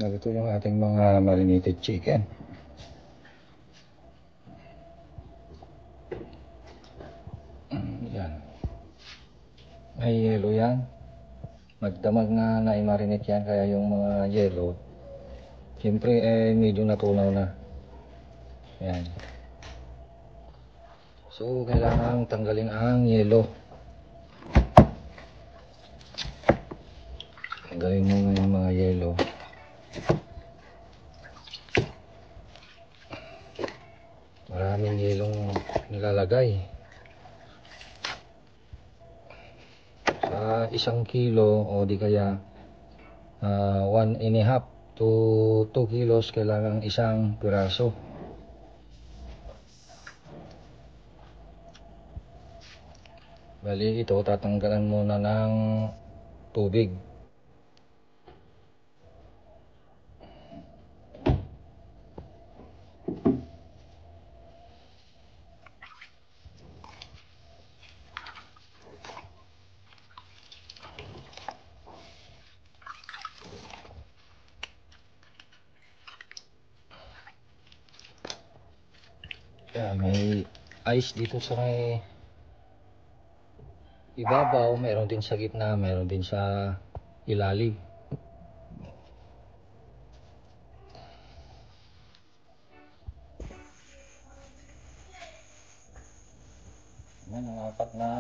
Narito yung ating mga marinated chicken. Yan. May yelo yan. Magdamag na na-marinate yan, kaya yung mga yelo siyempre medyo natunaw na. Yan. So kailangan tanggalin ang yelo. Tanggalin mo yung mga yelo. Maraming yelong nilalagay. Sa 1 kilo o di kaya 1.5 to 2 kilos kailangan isang piraso. Bali ito tatanggalan muna ng tubig. Kaya may ice dito sa may ibabaw, mayroon din sa gitna, mayroon din sa ilalim. Yan ang 4 na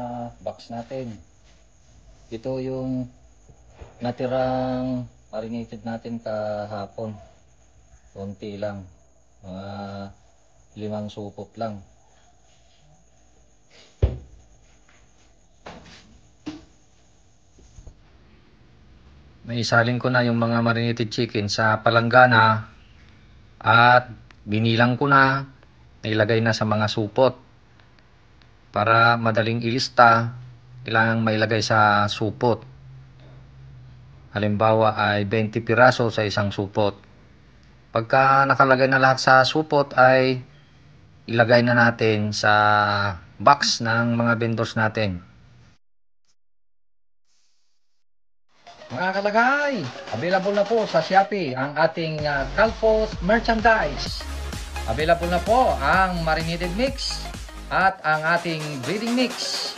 box natin. Ito yung natirang marinated natin kahapon. Konti lang. Mga 5 supot lang. May isalin ko na yung mga marinated chicken sa palanggana at binilang ko na, nailagay na sa mga supot. Para madaling ilista, kailangan mailagay sa supot. Halimbawa ay 20 piraso sa isang supot. Pagka nakalagay na lahat sa supot ay ilagay na natin sa box ng mga vendors natin. Mga kalagay, available na po sa Shopee ang ating Calpos merchandise. Available na po ang marinated mix at ang ating breeding mix.